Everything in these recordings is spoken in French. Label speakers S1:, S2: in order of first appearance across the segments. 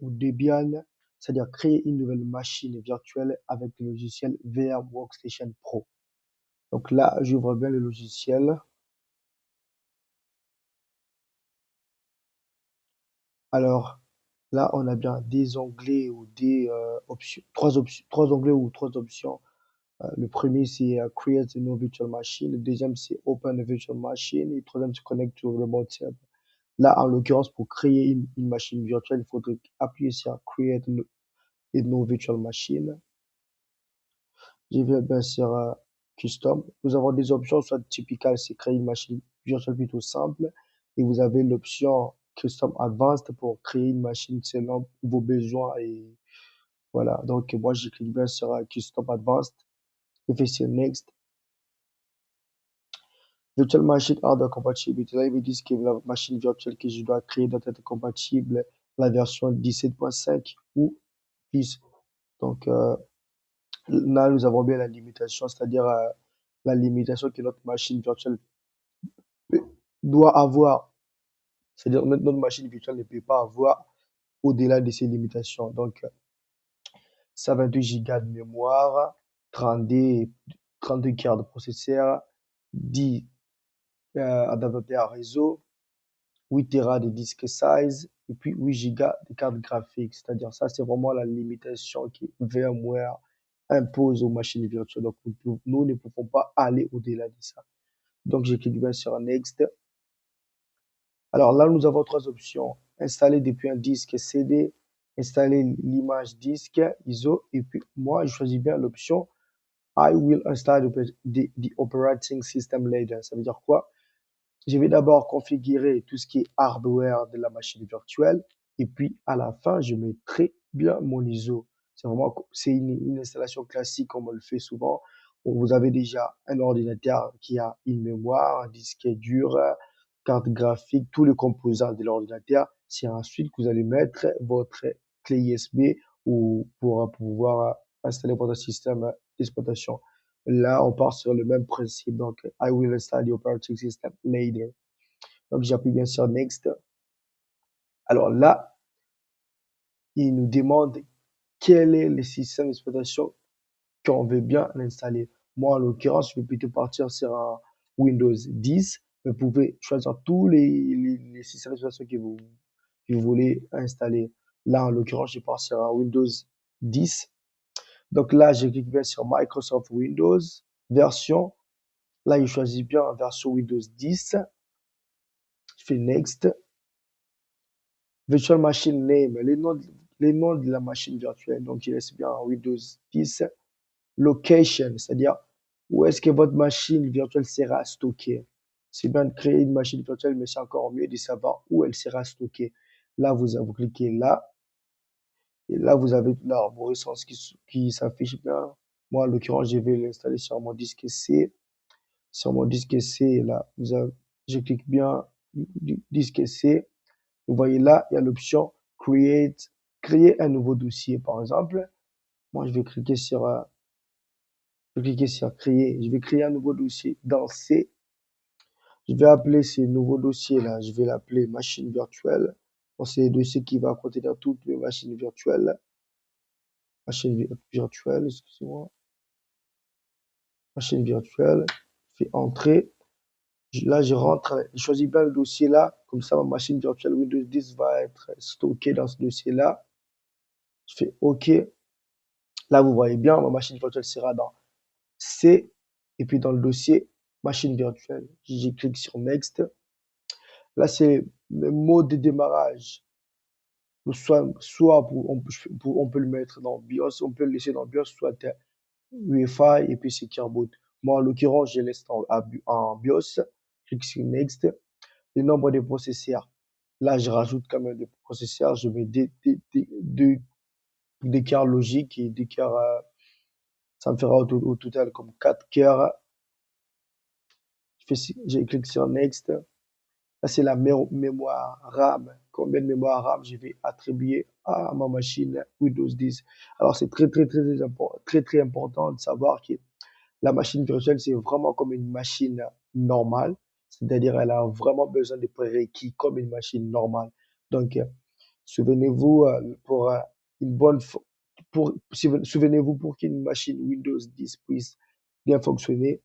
S1: ou Debian, c'est-à-dire créer une nouvelle machine virtuelle avec le logiciel VM Workstation Pro. Donc là, j'ouvre bien le logiciel. Alors là, on a bien des onglets ou des options, trois onglets ou trois options. Le premier, c'est Create a new virtual machine. Le deuxième, c'est Open a virtual machine. Et le troisième, c'est Connect to remote server. Là, en l'occurrence, pour créer une machine virtuelle, il faudrait appuyer sur Create a new virtual machine. Je vais bien sur Custom. Nous avons des options, soit typical, c'est créer une machine virtuelle plutôt simple. Et vous avez l'option Custom Advanced pour créer une machine selon vos besoins. Et voilà. Donc, moi, je clique bien sur Custom Advanced. Je fais sur Next. Virtual Machine Hardware Compatibility. Là, ils me disent que la machine virtuelle que je dois créer doit être compatible à la version 17.5 ou plus. Donc, là, nous avons bien la limitation, c'est-à-dire la limitation que notre machine virtuelle doit avoir. C'est-à-dire notre machine virtuelle ne peut pas avoir au-delà de ces limitations. Donc, 128 Go de mémoire, 32 cœurs de processeur, 10 adaptateurs réseau, 8 Tera de disque size et puis 8 Go de carte graphique. C'est-à-dire ça, c'est vraiment la limitation que VMware impose aux machines virtuelles. Donc, nous ne pouvons pas aller au-delà de ça. Donc, je clique bien sur Next. Alors là, nous avons trois options. Installer depuis un disque CD, installer l'image disque ISO, et puis moi, je choisis bien l'option I will install the operating system later. Ça veut dire quoi? Je vais d'abord configurer tout ce qui est hardware de la machine virtuelle, et puis à la fin, je mettrai bien mon ISO. C'est une installation classique comme on le fait souvent. Vous avez déjà un ordinateur qui a une mémoire, un disque dur, carte graphique, tous les composants de l'ordinateur. C'est ensuite que vous allez mettre votre clé USB ou pour pouvoir installer votre système d'exploitation. Là, on part sur le même principe. Donc, I will install the operating system later. Donc, j'appuie bien sur Next. Alors là, il nous demande quel est le système d'exploitation qu'on veut bien l'installer. Moi, en l'occurrence, je vais plutôt partir sur un Windows 10. Vous pouvez choisir tous les systèmes d'exploitation que vous voulez installer. Là, en l'occurrence, je pars sur un Windows 10. Donc là, je clique bien sur Microsoft Windows, version. Là, je choisis bien version Windows 10. Je fais Next. Virtual Machine Name, les noms de la machine virtuelle. Donc, je laisse bien Windows 10. Location, c'est-à-dire où est-ce que votre machine virtuelle sera stockée. C'est bien de créer une machine virtuelle, mais c'est encore mieux de savoir où elle sera stockée. Là, vous cliquez là. Et là, vous avez l'arborescence qui s'affiche bien. Moi, en l'occurrence, je vais l'installer sur mon disque C. Sur mon disque C, là, je clique bien disque C. Vous voyez là, il y a l'option Create, créer un nouveau dossier, par exemple. Moi, je vais cliquer sur Créer. Je vais créer un nouveau dossier dans C. Je vais appeler ce nouveau dossier-là, je vais l'appeler machine virtuelle. Bon, c'est le dossier qui va contenir toutes mes machines virtuelles. Virtuelle, excusez-moi. Machine virtuelle. Je fais entrer. Là, je rentre, je choisis bien le dossier là. Comme ça, ma machine virtuelle Windows 10 va être stockée dans ce dossier-là. Je fais OK. Là, vous voyez bien, ma machine virtuelle sera dans C. Et puis dans le dossier machine virtuelle, je clique sur Next. Là, c'est le mode de démarrage. Soit on peut le mettre dans BIOS, on peut le laisser dans BIOS, soit UEFI et puis Secure Boot. Moi, en l'occurrence, je laisse en BIOS. Clique sur Next. Le nombre de processeurs. Là, je rajoute quand même des processeurs. Je mets des cœurs logiques et des cœurs, ça me fera au total comme 4 cœurs. Je clique sur Next. Là, c'est la mémoire RAM. Combien de mémoire RAM je vais attribuer à ma machine Windows 10. Alors, c'est très important de savoir que la machine virtuelle, c'est vraiment comme une machine normale. C'est-à-dire, elle a vraiment besoin de prérequis comme une machine normale. Donc, Souvenez-vous, pour une bonne, souvenez-vous pour qu'une machine Windows 10 puisse bien fonctionner,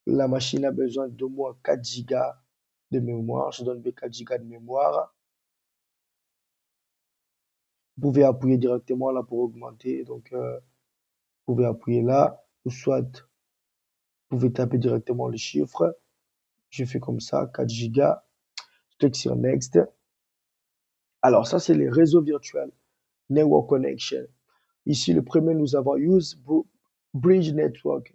S1: la machine a besoin d'au moins 4 gigas de mémoire. Je donne 4 gigas de mémoire. Vous pouvez appuyer directement là pour augmenter. Donc, vous pouvez appuyer là, ou soit vous pouvez taper directement le chiffre. Je fais comme ça, 4 gigas. Je clique sur Next. Alors, ça, c'est les réseaux virtuels, Network Connection. Ici, le premier, nous avons Bridge Network.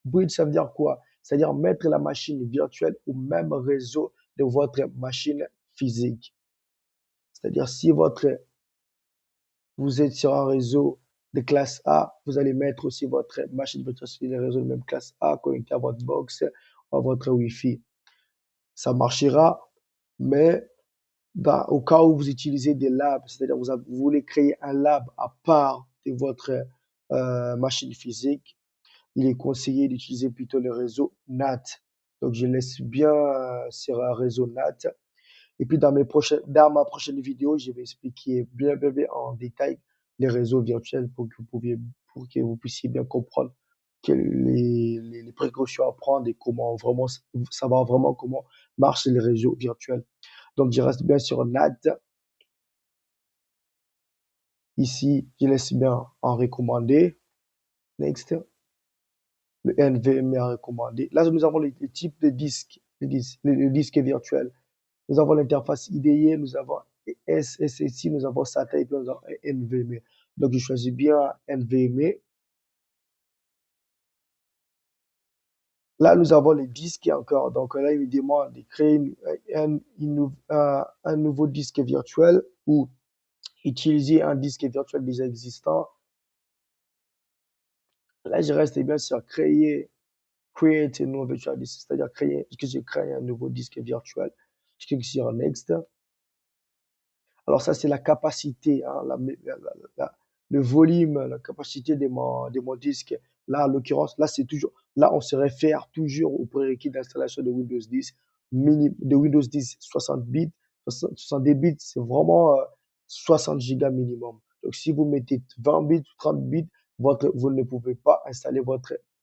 S1: Bridge, ça veut dire quoi? C'est-à-dire mettre la machine virtuelle au même réseau de votre machine physique. C'est-à-dire, si vous êtes sur un réseau de classe A, vous allez mettre aussi votre machine virtuelle sur les réseaux de même classe A connecté à votre box ou à votre Wi-Fi. Ça marchera, mais au cas où vous utilisez des labs, c'est-à-dire vous voulez créer un lab à part de votre machine physique, il est conseillé d'utiliser plutôt le réseau NAT. Donc, je laisse bien sur un réseau NAT. Et puis, dans ma prochaine vidéo, je vais expliquer bien en détail les réseaux virtuels pour que vous puissiez bien comprendre les précautions à prendre et comment vraiment savoir vraiment comment marchent les réseaux virtuels. Donc, je reste bien sur NAT. Ici, je laisse bien en recommandé. Next. Le NVMe à recommander. Là, nous avons les types de disques, les disques virtuels. Nous avons l'interface IDE, nous avons SSI, nous avons SATA et puis nous avons NVMe. Donc, je choisis bien NVMe. Là, nous avons les disques encore. Donc, là, il me demande de créer un nouveau disque virtuel ou utiliser un disque virtuel déjà existant. Là, je reste bien sur create a new virtual disk, c'est-à-dire que je crée un nouveau disque virtuel. Je clique sur Next. Alors ça, c'est la capacité, hein, le volume, la capacité de mon disque. Là, en l'occurrence, là, on se réfère toujours au prérequis d'installation de Windows 10, de Windows 10 60 bits. 70 bits, c'est vraiment 60 gigas minimum. Donc, si vous mettez 20 bits ou 30 bits, vous ne pouvez pas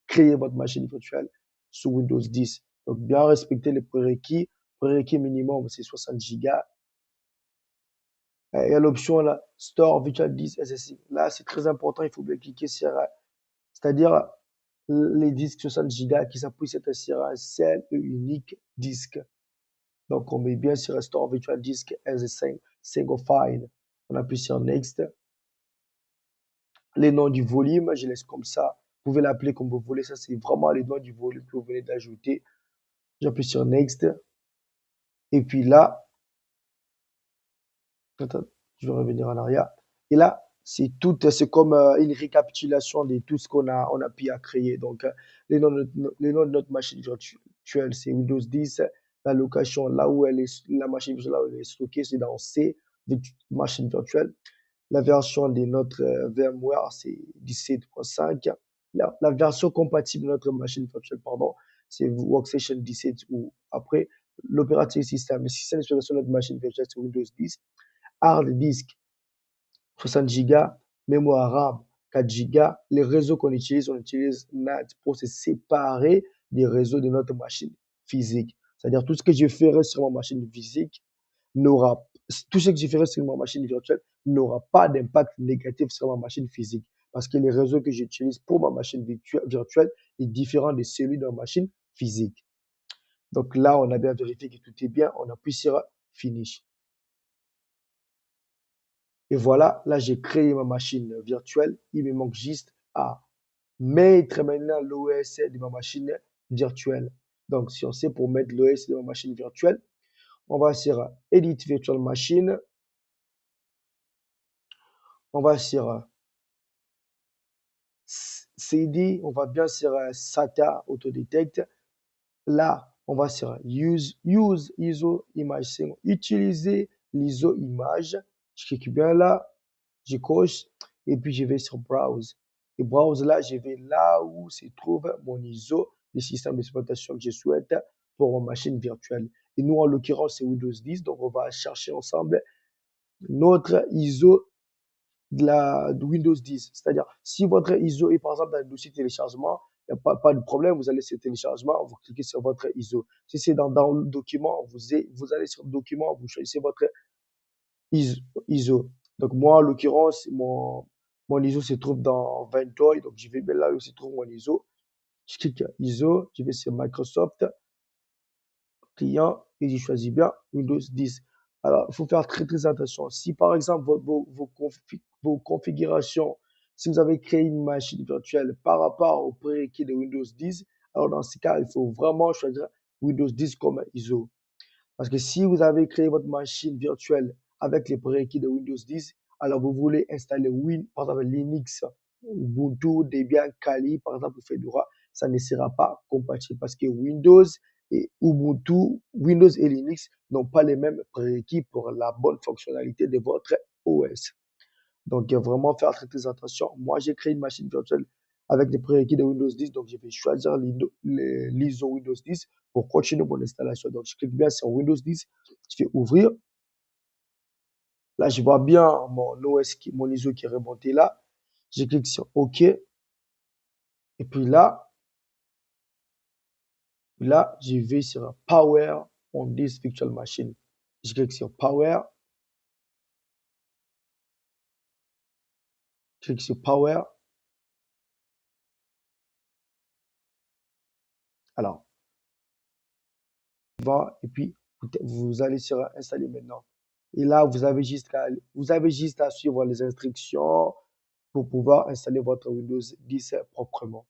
S1: créer votre machine virtuelle sous Windows 10. Donc, bien respecter les prérequis. Prérequis minimum, c'est 60 gigas. Il y a l'option là, Store Virtual Disk SSD. Là, c'est très important, il faut bien cliquer sur, c'est-à-dire les disques 60 Go qui s'appuient sur un seul et unique disque. Donc, on met bien sur Store Virtual Disk as a single file. On appuie sur Next. Les noms du volume, je laisse comme ça. Vous pouvez l'appeler comme vous voulez. Ça, c'est vraiment les noms du volume que vous venez d'ajouter. J'appuie sur Next. Et puis là, attends, je vais revenir en arrière. Et là, c'est comme une récapitulation de tout ce on a pu à créer. Donc, les noms de notre machine virtuelle, c'est Windows 10. La location, là où la machine virtuelle, là où elle est stockée, c'est dans machine virtuelle. La version de notre VMware, c'est 17.5. La version compatible de notre machine virtuelle, pardon, c'est Workstation 17 ou après. L'operating system, le système d'exploitation de notre machine virtuelle, c'est Windows 10. Hard disk, 60 gigas, mémoire RAM, 4 gigas. Les réseaux qu'on utilise, on utilise NAT pour se séparer des réseaux de notre machine physique. C'est-à-dire tout ce que je ferai sur ma machine physique n'aura, tout ce que je ferai sur ma machine virtuelle n'aura pas d'impact négatif sur ma machine physique. Parce que les réseaux que j'utilise pour ma machine virtuelle est différent de celui de ma machine physique. Donc là, on a bien vérifié que tout est bien. On appuie sur Finish. Et voilà, là, j'ai créé ma machine virtuelle. Il me manque juste à mettre maintenant l'OS de ma machine virtuelle. Donc, si on sait pour mettre l'OS de ma machine virtuelle, on va sur Edit Virtual Machine. On va sur CD. On va bien sur SATA Autodetect. Là, on va sur Use ISO Image. Utiliser l'ISO image. Je clique bien là. Je coche et puis je vais sur Browse. Et Browse là, je vais là où se trouve mon ISO, le système d'exploitation que je souhaite pour ma machine virtuelle. Et nous, en l'occurrence, c'est Windows 10, donc on va chercher ensemble notre ISO de Windows 10. C'est-à-dire, si votre ISO est par exemple dans le dossier téléchargement, il n'y a pas de problème, vous allez sur téléchargement, vous cliquez sur votre ISO. Si c'est dans le document, vous allez sur le document, vous choisissez votre ISO. Donc moi, en l'occurrence, mon ISO se trouve dans Ventoy, donc je vais bien là où se trouve mon ISO. Je clique ISO, je vais sur Microsoft, client, et je choisis bien Windows 10. Alors, il faut faire très très attention. Si par exemple vos configurations, si vous avez créé une machine virtuelle par rapport au prérequis de Windows 10, alors dans ce cas, il faut vraiment choisir Windows 10 comme ISO. Parce que si vous avez créé votre machine virtuelle avec les prérequis de Windows 10, alors vous voulez installer par exemple Linux, Ubuntu, Debian, Kali, par exemple Fedora, ça ne sera pas compatible parce que Windows et Linux n'ont pas les mêmes prérequis pour la bonne fonctionnalité de votre OS. Donc, vraiment faire très, très attention. Moi, j'ai créé une machine virtuelle avec des prérequis de Windows 10. Donc, je vais choisir l'ISO Windows 10 pour continuer mon installation. Donc, je clique bien sur Windows 10. Je fais ouvrir. Là, je vois bien mon ISO qui est remonté là. Je clique sur OK. Et puis là, je vais sur Power on this virtual machine. Je clique sur Power. Je clique sur Power. Alors, et puis vous allez sur installer maintenant. Et là, vous avez juste à suivre les instructions pour pouvoir installer votre Windows 10 proprement.